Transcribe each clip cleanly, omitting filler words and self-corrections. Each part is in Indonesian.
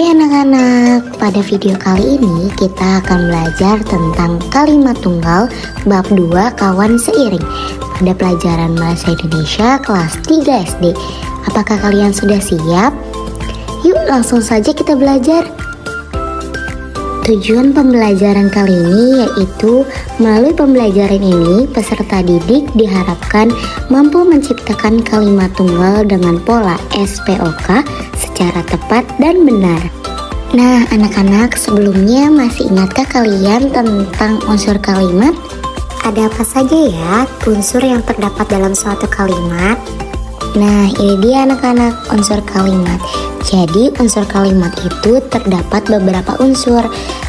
Hai anak-anak, pada video kali ini kita akan belajar tentang kalimat tunggal bab 2 kawan seiring pada pelajaran Bahasa Indonesia kelas 3 SD. Apakah kalian sudah siap? Yuk langsung saja kita belajar. Tujuan pembelajaran kali ini yaitu melalui pembelajaran ini peserta didik diharapkan mampu menciptakan kalimat tunggal dengan pola SPOK secara tepat dan benar. Nah anak-anak, sebelumnya masih ingatkah kalian tentang unsur kalimat? Ada apa saja ya unsur yang terdapat dalam suatu kalimat? Nah ini dia anak-anak unsur kalimat. Jadi unsur kalimat itu terdapat beberapa unsur.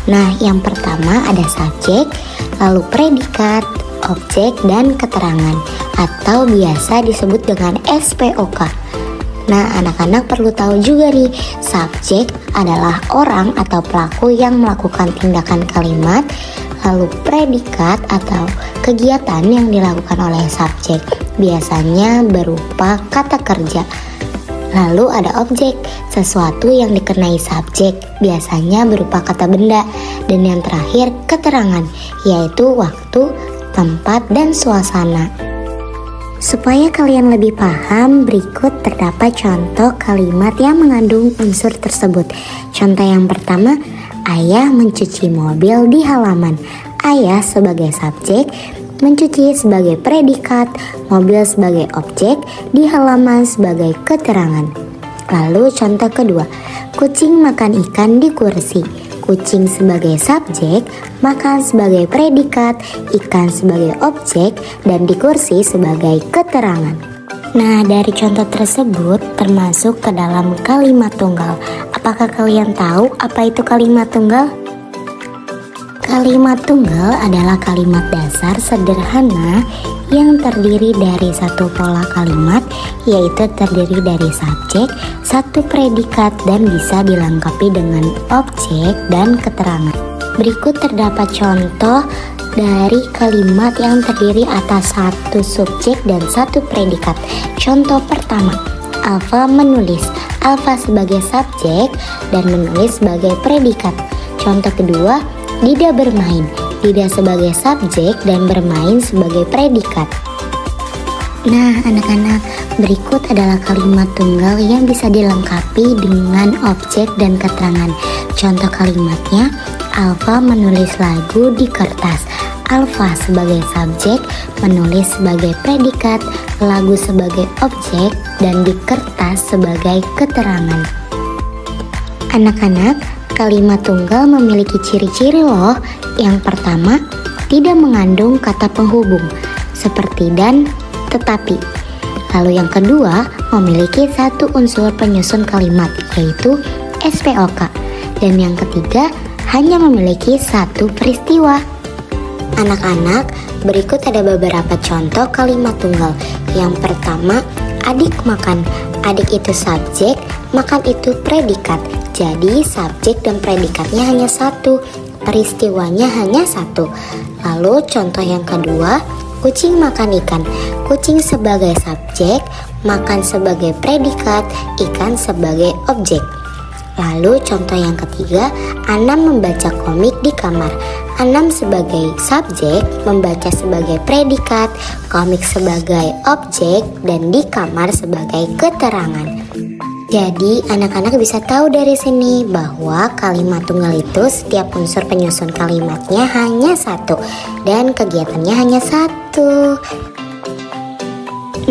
Nah yang pertama ada subjek, lalu predikat, objek, dan keterangan atau biasa disebut dengan SPOK. Nah anak-anak perlu tahu juga nih, subjek adalah orang atau pelaku yang melakukan tindakan kalimat. Lalu predikat atau kegiatan yang dilakukan oleh subjek biasanya berupa kata kerja. Lalu ada objek, sesuatu yang dikenai subjek biasanya berupa kata benda. Dan yang terakhir keterangan, yaitu waktu, tempat, dan suasana. Supaya kalian lebih paham, berikut terdapat contoh kalimat yang mengandung unsur tersebut. Contoh yang pertama, ayah mencuci mobil di halaman. Ayah sebagai subjek, mencuci sebagai predikat, mobil sebagai objek, di halaman sebagai keterangan. Lalu contoh kedua, kucing makan ikan di kursi. Kucing sebagai subjek, makan sebagai predikat, ikan sebagai objek, dan di kursi sebagai keterangan. Nah, dari contoh tersebut termasuk ke dalam kalimat tunggal. Apakah kalian tahu apa itu kalimat tunggal? Kalimat tunggal adalah kalimat dasar sederhana yang terdiri dari satu pola kalimat, yaitu terdiri dari subjek, satu predikat, dan bisa dilengkapi dengan objek dan keterangan. Berikut terdapat contoh dari kalimat yang terdiri atas satu subjek dan satu predikat. Contoh pertama, Alfa menulis. Alfa sebagai subjek dan menulis sebagai predikat. Contoh kedua, Dida bermain. Dida sebagai subjek dan bermain sebagai predikat. Nah anak-anak, berikut adalah kalimat tunggal yang bisa dilengkapi dengan objek dan keterangan. Contoh kalimatnya, Alfa menulis lagu di kertas. Alfa sebagai subjek, menulis sebagai predikat, lagu sebagai objek, dan di kertas sebagai keterangan. Anak-anak, kalimat tunggal memiliki ciri-ciri loh. Yang pertama, tidak mengandung kata penghubung seperti dan, tetapi. Lalu yang kedua, memiliki satu unsur penyusun kalimat yaitu SPOK. Dan yang ketiga, hanya memiliki satu peristiwa. Anak-anak, berikut ada beberapa contoh kalimat tunggal. Yang pertama, adik makan. Adik itu subjek, makan itu predikat. Jadi subjek dan predikatnya hanya satu, peristiwanya hanya satu. Lalu contoh yang kedua, kucing makan ikan. Kucing sebagai subjek, makan sebagai predikat, ikan sebagai objek. Lalu contoh yang ketiga, Anam membaca komik di kamar. Anam sebagai subjek, membaca sebagai predikat, komik sebagai objek, dan di kamar sebagai keterangan. Jadi anak-anak bisa tahu dari sini bahwa kalimat tunggal itu setiap unsur penyusun kalimatnya hanya satu dan kegiatannya hanya satu.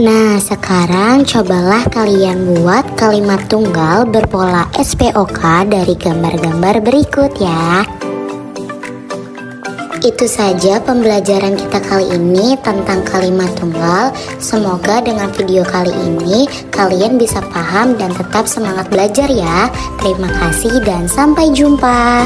Nah sekarang cobalah kalian buat kalimat tunggal berpola SPOK dari gambar-gambar berikut ya. Itu saja pembelajaran kita kali ini tentang kalimat tunggal. Semoga dengan video kali ini kalian bisa paham dan tetap semangat belajar ya. Terima kasih dan sampai jumpa.